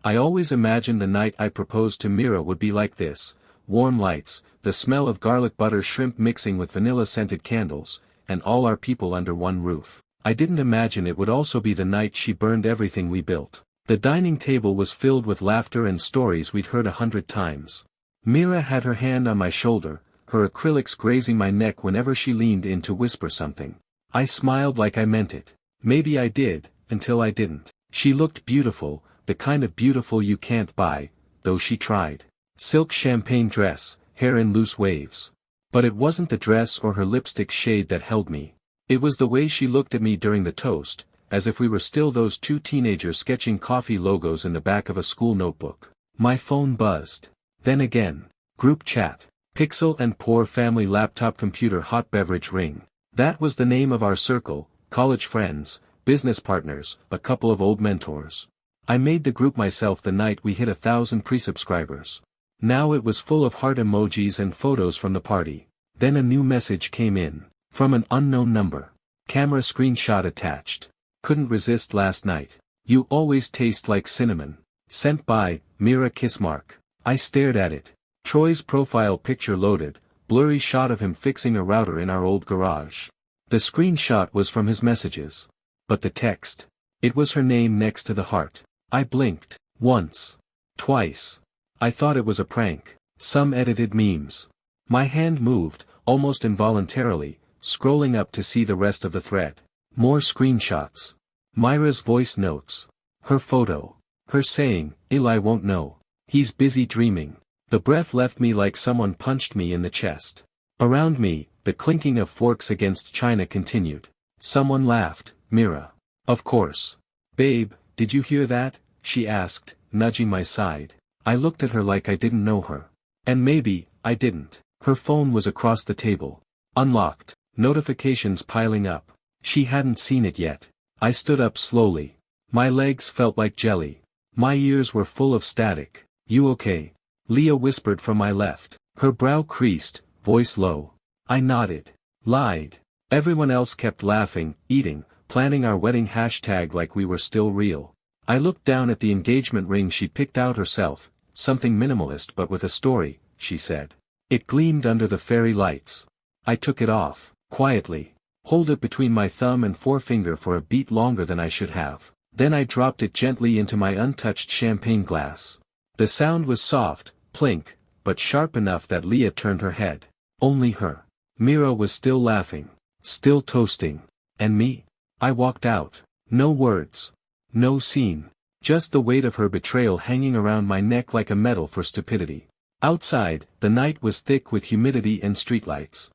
I always imagined the night I proposed to Mira would be like this: warm lights, the smell of garlic butter shrimp mixing with vanilla-scented candles, and all our people under one roof. I didn't imagine it would also be the night she burned everything we built. The dining table was filled with laughter and stories we'd heard 100 times. Mira had her hand on my shoulder, her acrylics grazing my neck whenever she leaned in to whisper something. I smiled like I meant it. Maybe I did, until I didn't. She looked beautiful, the kind of beautiful you can't buy, though she tried. Silk champagne dress, hair in loose waves. But it wasn't the dress or her lipstick shade that held me. It was the way she looked at me during the toast, as if we were still those two teenagers sketching coffee logos in the back of a school notebook. My phone buzzed. Then again. Group chat. Pixel and Poor family laptop computer hot beverage ring. That was the name of our circle, college friends, business partners, a couple of old mentors. I made the group myself the night we hit 1,000 pre-subscribers. Now it was full of heart emojis and photos from the party. Then a new message came in. From an unknown number. Camera screenshot attached. Couldn't resist last night. You always taste like cinnamon. Sent by, Mira Kissmark. I stared at it. Troy's profile picture loaded, blurry shot of him fixing a router in our old garage. The screenshot was from his messages. But the text. It was her name next to the heart. I blinked. Once. Twice. I thought it was a prank. Some edited memes. My hand moved, almost involuntarily, scrolling up to see the rest of the thread. More screenshots. Myra's voice notes. Her photo. Her saying, Eli won't know. He's busy dreaming. The breath left me like someone punched me in the chest. Around me, the clinking of forks against china continued. Someone laughed. Mira. Of course. Babe, did you hear that? She asked, nudging my side. I looked at her like I didn't know her. And maybe, I didn't. Her phone was across the table. Unlocked. Notifications piling up. She hadn't seen it yet. I stood up slowly. My legs felt like jelly. My ears were full of static. You okay? Leah whispered from my left. Her brow creased, voice low. I nodded. Lied. Everyone else kept laughing, eating, planning our wedding hashtag like we were still real. I looked down at the engagement ring she picked out herself, something minimalist but with a story, she said. It gleamed under the fairy lights. I took it off. Quietly. Hold it between my thumb and forefinger for a beat longer than I should have. Then I dropped it gently into my untouched champagne glass. The sound was soft, plink, but sharp enough that Leah turned her head. Only her. Mira was still laughing. Still toasting. And me? I walked out. No words. No scene. Just the weight of her betrayal hanging around my neck like a medal for stupidity. Outside, the night was thick with humidity and streetlights.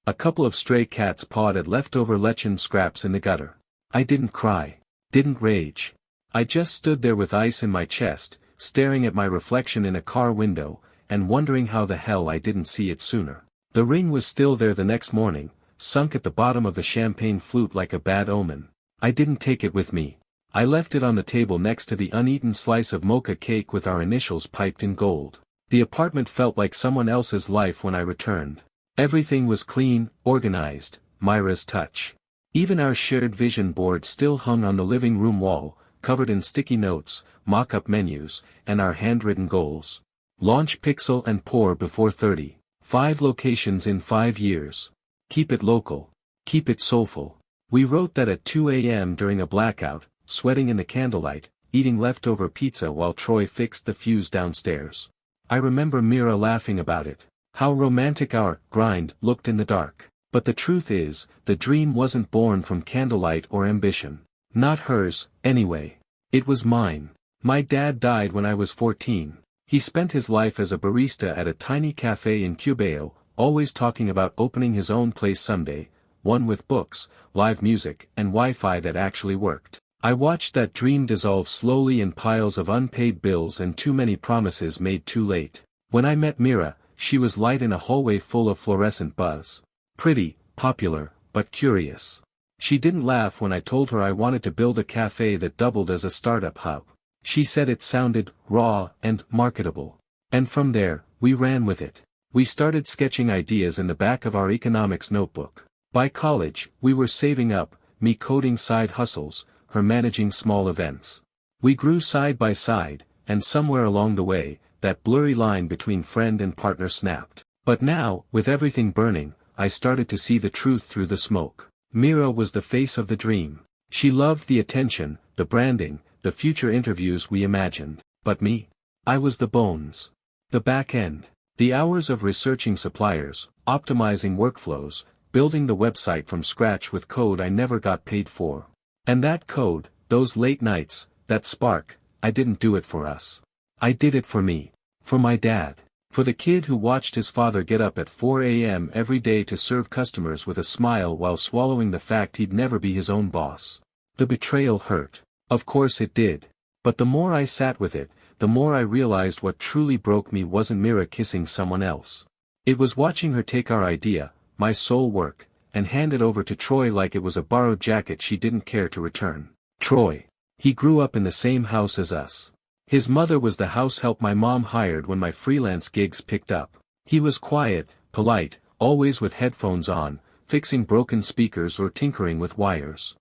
A couple of stray cats pawed at leftover lechem scraps in the gutter. I didn't cry. Didn't rage. I just stood there with ice in my chest, staring at my reflection in a car window, and wondering how the hell I didn't see it sooner. The ring was still there the next morning, sunk at the bottom of the champagne flute like a bad omen. I didn't take it with me. I left it on the table next to the uneaten slice of mocha cake with our initials piped in gold. The apartment felt like someone else's life when I returned. Everything was clean, organized, Myra's touch. Even our shared vision board still hung on the living room wall, covered in sticky notes, mock-up menus, and our handwritten goals. Launch Pixel and Pour before 30. 5 locations in 5 years. Keep it local. Keep it soulful. We wrote that at 2 a.m. during a blackout, sweating in the candlelight, eating leftover pizza while Troy fixed the fuse downstairs. I remember Mira laughing about it. How romantic our grind looked in the dark. But the truth is, the dream wasn't born from candlelight or ambition. Not hers, anyway. It was mine. My dad died when I was 14. He spent his life as a barista at a tiny cafe in Cubeo, always talking about opening his own place someday, one with books, live music, and Wi-Fi that actually worked. I watched that dream dissolve slowly in piles of unpaid bills and too many promises made too late. When I met Mira, she was light in a hallway full of fluorescent buzz. Pretty, popular, but curious. She didn't laugh when I told her I wanted to build a cafe that doubled as a startup hub. She said it sounded raw and marketable. And from there, we ran with it. We started sketching ideas in the back of our economics notebook. By college, we were saving up, me coding side hustles, her managing small events. We grew side by side, and somewhere along the way, that blurry line between friend and partner snapped. But now, with everything burning, I started to see the truth through the smoke. Mira was the face of the dream. She loved the attention, the branding, the future interviews we imagined. But me? I was the bones. The back end. The hours of researching suppliers, optimizing workflows, building the website from scratch with code I never got paid for. And that code, those late nights, that spark, I didn't do it for us. I did it for me. For my dad. For the kid who watched his father get up at 4 a.m. every day to serve customers with a smile while swallowing the fact he'd never be his own boss. The betrayal hurt. Of course it did. But the more I sat with it, the more I realized what truly broke me wasn't Mira kissing someone else. It was watching her take our idea, my soul work, and hand it over to Troy like it was a borrowed jacket she didn't care to return. Troy. He grew up in the same house as us. His mother was the house help my mom hired when my freelance gigs picked up. He was quiet, polite, always with headphones on, fixing broken speakers or tinkering with wires.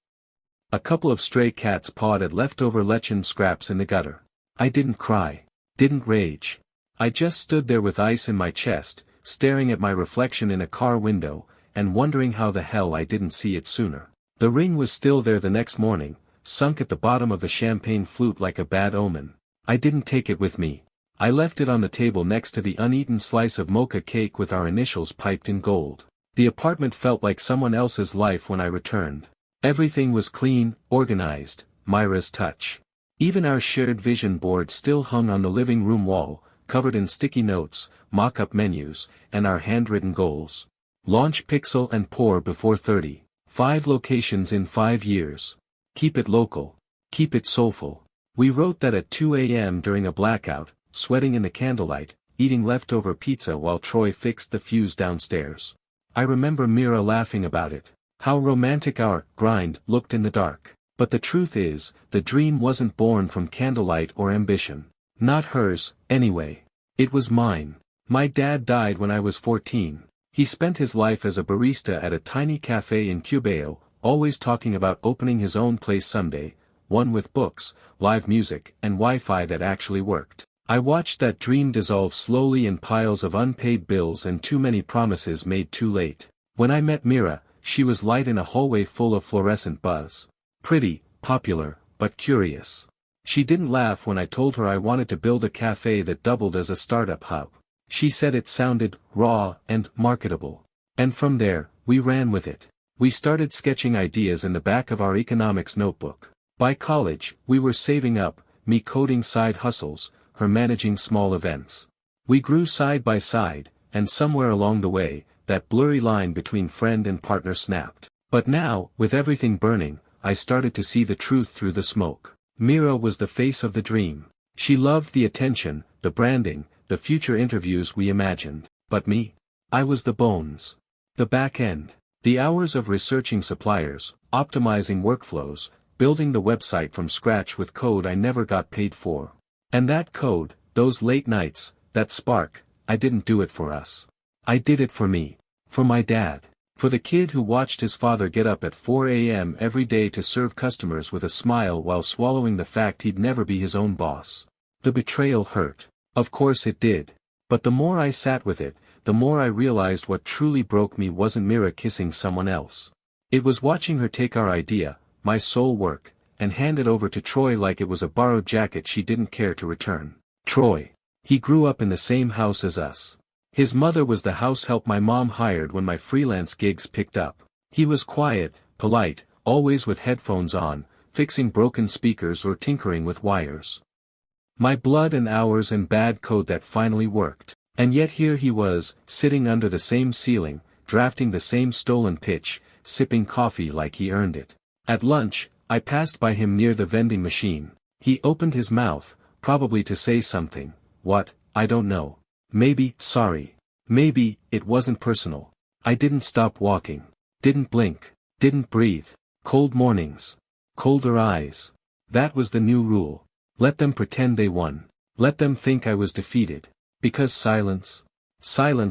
A couple of stray cats pawed at leftover lechem scraps in the gutter. I didn't cry. Didn't rage. I just stood there with ice in my chest, staring at my reflection in a car window, and wondering how the hell I didn't see it sooner. The ring was still there the next morning, sunk at the bottom of the champagne flute like a bad omen. I didn't take it with me. I left it on the table next to the uneaten slice of mocha cake with our initials piped in gold. The apartment felt like someone else's life when I returned. Everything was clean, organized, Myra's touch. Even our shared vision board still hung on the living room wall, covered in sticky notes, mock-up menus, and our handwritten goals. Launch Pixel and Pour before 30. 5 locations in 5 years. Keep it local. Keep it soulful. We wrote that at 2 a.m. during a blackout, sweating in the candlelight, eating leftover pizza while Troy fixed the fuse downstairs. I remember Mira laughing about it. How romantic our grind looked in the dark. But the truth is, the dream wasn't born from candlelight or ambition. Not hers, anyway. It was mine. My dad died when I was 14. He spent his life as a barista at a tiny cafe in Cubao, always talking about opening his own place someday, one with books, live music, and Wi-Fi that actually worked. I watched that dream dissolve slowly in piles of unpaid bills and too many promises made too late. When I met Mira, she was light in a hallway full of fluorescent buzz. Pretty, popular, but curious. She didn't laugh when I told her I wanted to build a cafe that doubled as a startup hub. She said it sounded raw and marketable. And from there, we ran with it. We started sketching ideas in the back of our economics notebook. By college, we were saving up, me coding side hustles, her managing small events. We grew side by side, and somewhere along the way, that blurry line between friend and partner snapped. But now, with everything burning, I started to see the truth through the smoke. Mira was the face of the dream. She loved the attention, the branding, the future interviews we imagined. But me? I was the bones. The back end. The hours of researching suppliers, optimizing workflows, building the website from scratch with code I never got paid for. And that code, those late nights, that spark, I didn't do it for us. I did it for me. For my dad. For the kid who watched his father get up at 4 a.m. every day to serve customers with a smile while swallowing the fact he'd never be his own boss. The betrayal hurt. Of course it did. But the more I sat with it, the more I realized what truly broke me wasn't Mira kissing someone else. It was watching her take our idea, my soul work, and hand it over to Troy like it was a borrowed jacket she didn't care to return. Troy. He grew up in the same house as us. His mother was the house help my mom hired when my freelance gigs picked up. He was quiet, polite, always with headphones on, fixing broken speakers or tinkering with wires. My blood and hours and bad code that finally worked. And yet here he was, sitting under the same ceiling, drafting the same stolen pitch, sipping coffee like he earned it. At lunch, I passed by him near the vending machine. He opened his mouth, probably to say something. What, I don't know. Maybe, sorry. Maybe, it wasn't personal. I didn't stop walking. Didn't blink. Didn't breathe. Cold mornings. Colder eyes. That was the new rule. Let them pretend they won. Let them think I was defeated. Because silence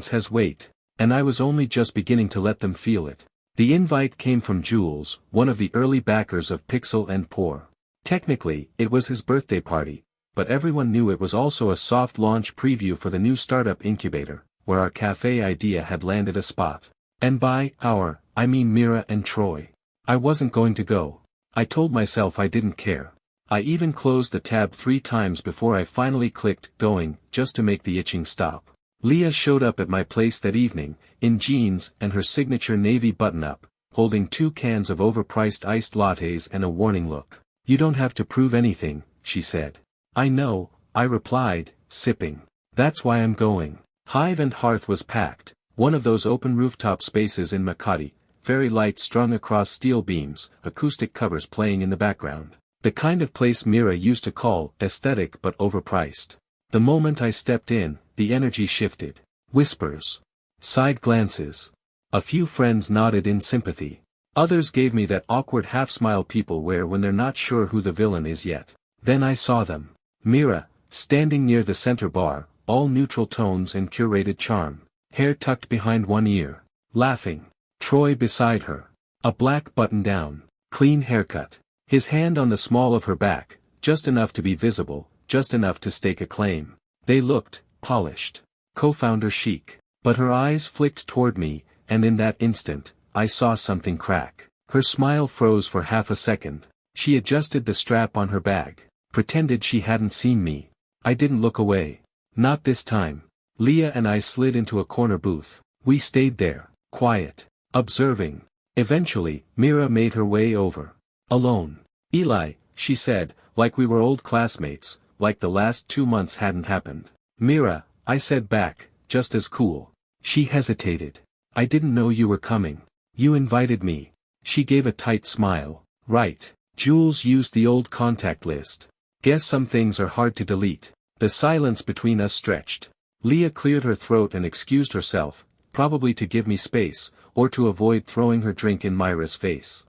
has weight. And I was only just beginning to let them feel it. The invite came from Jules, one of the early backers of Pixel and Pour. Technically, it was his birthday party, but everyone knew it was also a soft launch preview for the new startup incubator, where our cafe idea had landed a spot. And by our, I mean Mira and Troy. I wasn't going to go. I told myself I didn't care. I even closed the tab 3 times before I finally clicked going, just to make the itching stop. Leah showed up at my place that evening, in jeans and her signature navy button-up, holding 2 cans of overpriced iced lattes and a warning look. "You don't have to prove anything," she said. "I know," I replied, sipping. "That's why I'm going." Hive and Hearth was packed, one of those open rooftop spaces in Makati, fairy lights strung across steel beams, acoustic covers playing in the background. The kind of place Mira used to call aesthetic but overpriced. The moment I stepped in, the energy shifted. Whispers. Side glances. A few friends nodded in sympathy. Others gave me that awkward half-smile people wear when they're not sure who the villain is yet. Then I saw them. Mira, standing near the center bar, all neutral tones and curated charm. Hair tucked behind one ear. Laughing. Troy beside her. A black button-down. Clean haircut. His hand on the small of her back, just enough to be visible, just enough to stake a claim. They looked polished. Co-founder chic. But her eyes flicked toward me, and in that instant, I saw something crack. Her smile froze for half a second. She adjusted the strap on her bag. Pretended she hadn't seen me. I didn't look away. Not this time. Leah and I slid into a corner booth. We stayed there, quiet, observing. Eventually, Mira made her way over. Alone. "Eli," she said, like we were old classmates, like the last 2 months hadn't happened. "Mira," I said back, just as cool. She hesitated. "I didn't know you were coming. You invited me." She gave a tight smile. "Right. Jules used the old contact list. Guess some things are hard to delete." The silence between us stretched. Leah cleared her throat and excused herself, probably to give me space, or to avoid throwing her drink in Myra's face.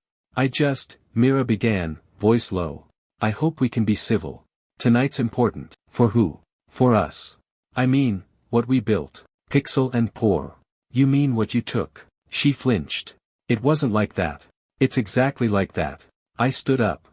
Mira began, voice low. "I hope we can be civil. Tonight's important." "For who?" "For us. I mean, what we built. Pixel and Pour." "You mean what you took?" She flinched. "It wasn't like that." "It's exactly like that." I stood up.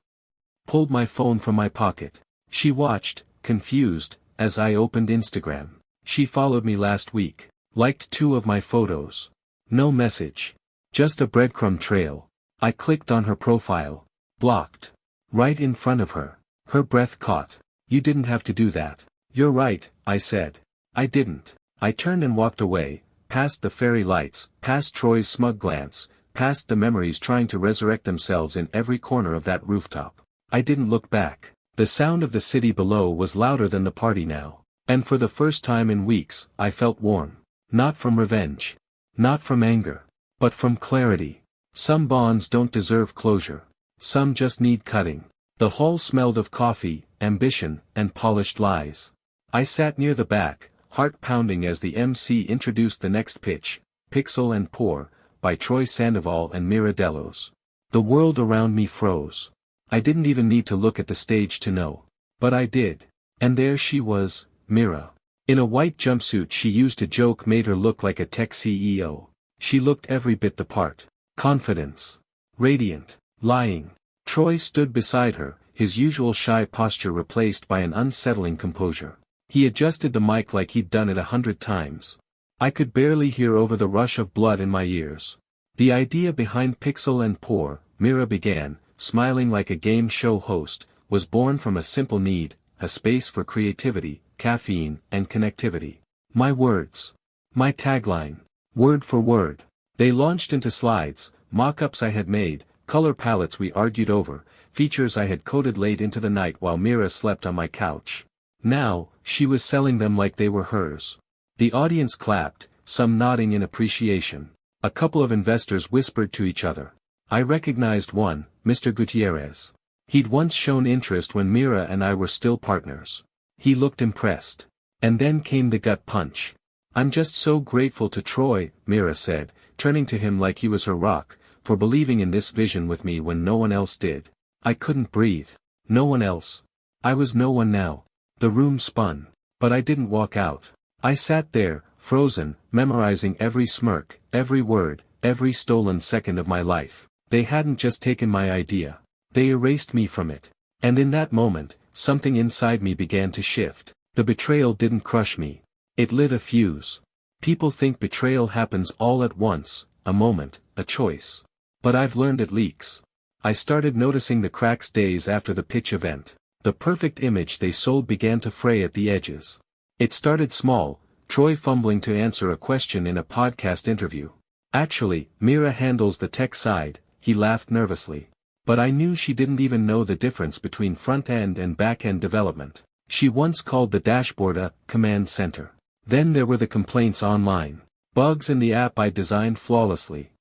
Pulled my phone from my pocket. She watched, confused, as I opened Instagram. She followed me last week. Liked 2 of my photos. No message. Just a breadcrumb trail. I clicked on her profile. Blocked. Right in front of her. Her breath caught. "You didn't have to do that." "You're right," I said. "I didn't." I turned and walked away, past the fairy lights, past Troy's smug glance, past the memories trying to resurrect themselves in every corner of that rooftop. I didn't look back. The sound of the city below was louder than the party now. And for the first time in weeks, I felt warm. Not from revenge. Not from anger. But from clarity. Some bonds don't deserve closure. Some just need cutting. The hall smelled of coffee, ambition, and polished lies. I sat near the back, heart pounding as the MC introduced the next pitch, Pixel and Pour, by Troy Sandoval and Mira Delos. The world around me froze. I didn't even need to look at the stage to know. But I did. And there she was, Mira. In a white jumpsuit she used to joke made her look like a tech CEO. She looked every bit the part. Confidence. Radiant. Lying. Troy stood beside her, his usual shy posture replaced by an unsettling composure. He adjusted the mic like he'd done it 100 times. I could barely hear over the rush of blood in my ears. "The idea behind Pixel and Pour," Mira began, smiling like a game show host, "was born from a simple need, a space for creativity, caffeine, and connectivity. My words. My tagline. Word for word. They launched into slides, mock-ups I had made, color palettes we argued over, features I had coded late into the night while Mira slept on my couch. Now, she was selling them like they were hers. The audience clapped, some nodding in appreciation. A couple of investors whispered to each other. I recognized one, Mr. Gutierrez. He'd once shown interest when Mira and I were still partners. He looked impressed. And then came the gut punch. "I'm just so grateful to Troy," Mira said, turning to him like he was her rock, "for believing in this vision with me when no one else did." I couldn't breathe. No one else. I was no one now. The room spun. But I didn't walk out. I sat there, frozen, memorizing every smirk, every word, every stolen second of my life. They hadn't just taken my idea. They erased me from it. And in that moment, something inside me began to shift. The betrayal didn't crush me. It lit a fuse. People think betrayal happens all at once, a moment, a choice. But I've learned it leaks. I started noticing the cracks days after the pitch event. The perfect image they sold began to fray at the edges. It started small, Troy fumbling to answer a question in a podcast interview. Actually, Mira handles the tech side, he laughed nervously. But I knew she didn't even know the difference between front-end and back-end development. She once called the dashboard a command center. Then there were the complaints online. Bugs in the app I designed flawlessly.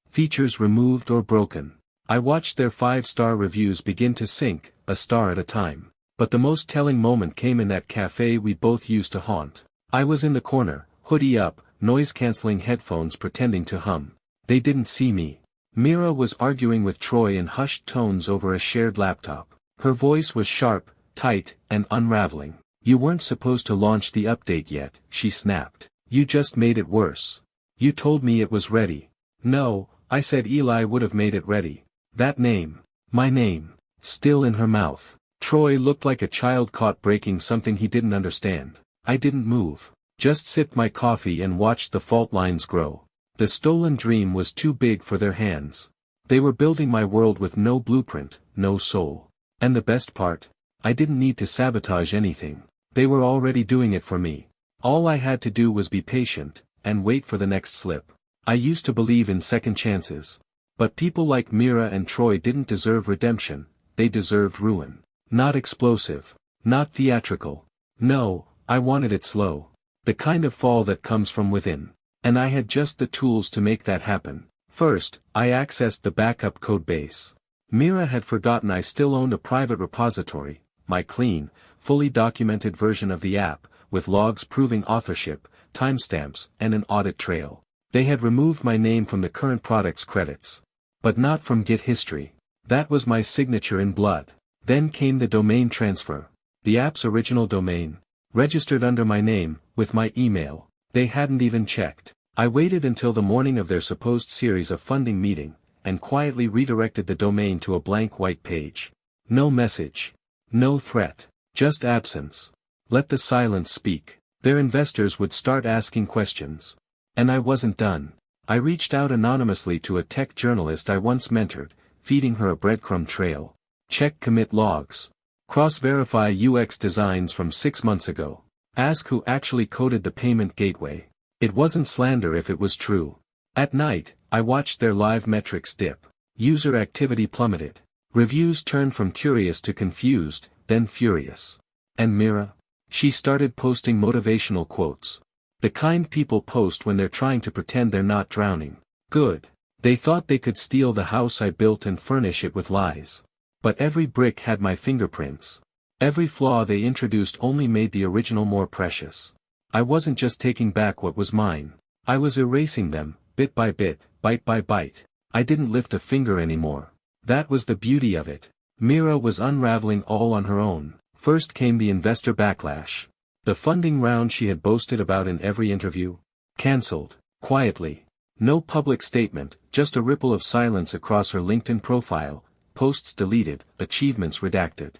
Features removed or broken. I watched their 5-star reviews begin to sink, a star at a time. But the most telling moment came in that cafe we both used to haunt. I was in the corner, hoodie up, noise-canceling headphones pretending to hum. They didn't see me. Mira was arguing with Troy in hushed tones over a shared laptop. Her voice was sharp, tight, and unraveling. "You weren't supposed to launch the update yet," she snapped. "You just made it worse. You told me it was ready." "No, I said Eli would have made it ready." That name. My name. Still in her mouth. Troy looked like a child caught breaking something he didn't understand. I didn't move. Just sipped my coffee and watched the fault lines grow. The stolen dream was too big for their hands. They were building my world with no blueprint, no soul. And the best part? I didn't need to sabotage anything. They were already doing it for me. All I had to do was be patient, and wait for the next slip. I used to believe in second chances. But people like Mira and Troy didn't deserve redemption, they deserved ruin. Not explosive. Not theatrical. No, I wanted it slow. The kind of fall that comes from within. And I had just the tools to make that happen. First, I accessed the backup code base. Mira had forgotten I still owned a private repository, my clean, fully documented version of the app, with logs proving authorship, timestamps, and an audit trail. They had removed my name from the current product's credits. But not from Git history. That was my signature in blood. Then came the domain transfer. The app's original domain. Registered under my name, with my email. They hadn't even checked. I waited until the morning of their supposed series of funding meeting, and quietly redirected the domain to a blank white page. No message. No threat. Just absence. Let the silence speak. Their investors would start asking questions. And I wasn't done. I reached out anonymously to a tech journalist I once mentored, feeding her a breadcrumb trail. Check commit logs. Cross-verify UX designs from 6 months ago. Ask who actually coded the payment gateway. It wasn't slander if it was true. At night, I watched their live metrics dip. User activity plummeted. Reviews turned from curious to confused, then furious. And Mira? She started posting motivational quotes. The kind people post when they're trying to pretend they're not drowning. Good. They thought they could steal the house I built and furnish it with lies. But every brick had my fingerprints. Every flaw they introduced only made the original more precious. I wasn't just taking back what was mine. I was erasing them, bit by bit, bite by bite. I didn't lift a finger anymore. That was the beauty of it. Mira was unraveling all on her own. First came the investor backlash. The funding round she had boasted about in every interview. Cancelled. Quietly. No public statement, just a ripple of silence across her LinkedIn profile, posts deleted, achievements redacted.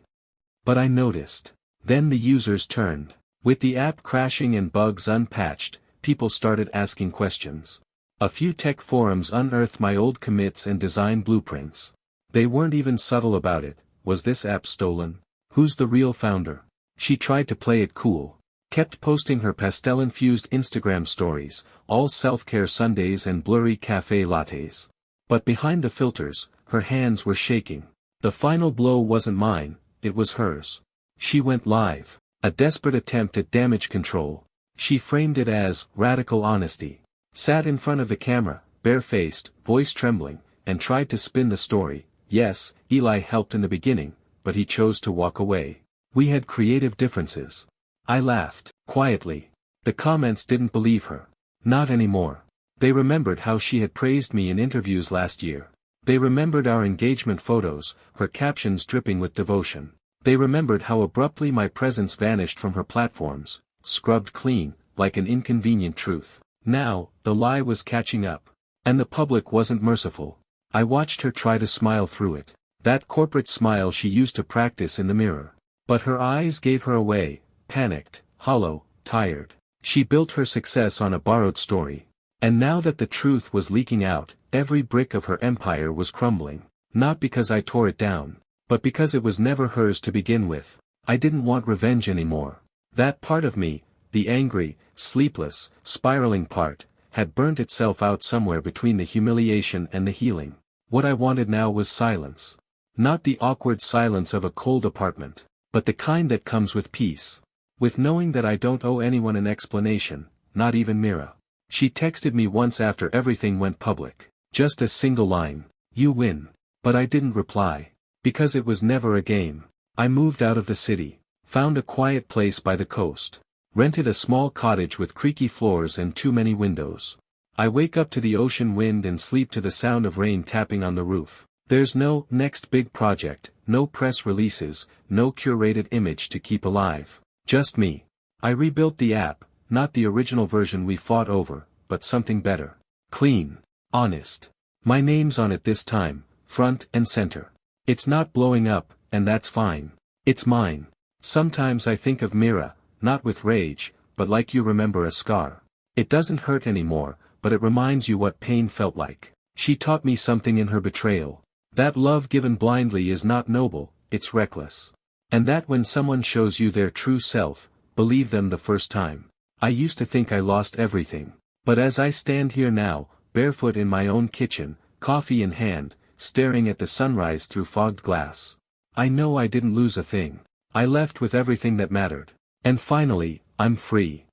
But I noticed. Then the users turned. With the app crashing and bugs unpatched, people started asking questions. A few tech forums unearthed my old commits and design blueprints. They weren't even subtle about it. Was this app stolen? Who's the real founder? She tried to play it cool. Kept posting her pastel-infused Instagram stories, all self-care Sundays and blurry cafe lattes. But behind the filters, her hands were shaking. The final blow wasn't mine, it was hers. She went live. A desperate attempt at damage control. She framed it as radical honesty. Sat in front of the camera, bare-faced, voice trembling, and tried to spin the story. Yes, Eli helped in the beginning, but he chose to walk away. We had creative differences. I laughed, quietly. The comments didn't believe her. Not anymore. They remembered how she had praised me in interviews last year. They remembered our engagement photos, her captions dripping with devotion. They remembered how abruptly my presence vanished from her platforms, scrubbed clean, like an inconvenient truth. Now, the lie was catching up. And the public wasn't merciful. I watched her try to smile through it. That corporate smile she used to practice in the mirror. But her eyes gave her away, panicked, hollow, tired. She built her success on a borrowed story. And now that the truth was leaking out, every brick of her empire was crumbling. Not because I tore it down, but because it was never hers to begin with. I didn't want revenge anymore. That part of me, the angry, sleepless, spiraling part, had burnt itself out somewhere between the humiliation and the healing. What I wanted now was silence. Not the awkward silence of a cold apartment, but the kind that comes with peace. With knowing that I don't owe anyone an explanation, not even Mira. She texted me once after everything went public. Just a single line, "You win." But I didn't reply. Because it was never a game. I moved out of the city, found a quiet place by the coast, rented a small cottage with creaky floors and too many windows. I wake up to the ocean wind and sleep to the sound of rain tapping on the roof. There's no next big project, no press releases, no curated image to keep alive. Just me. I rebuilt the app, not the original version we fought over, but something better. Clean. Honest. My name's on it this time, front and center. It's not blowing up, and that's fine. It's mine. Sometimes I think of Mira, not with rage, but like you remember a scar. It doesn't hurt anymore, but it reminds you what pain felt like. She taught me something in her betrayal. That love given blindly is not noble, it's reckless. And that when someone shows you their true self, believe them the first time. I used to think I lost everything. But as I stand here now, barefoot in my own kitchen, coffee in hand, staring at the sunrise through fogged glass, I know I didn't lose a thing. I left with everything that mattered. And finally, I'm free.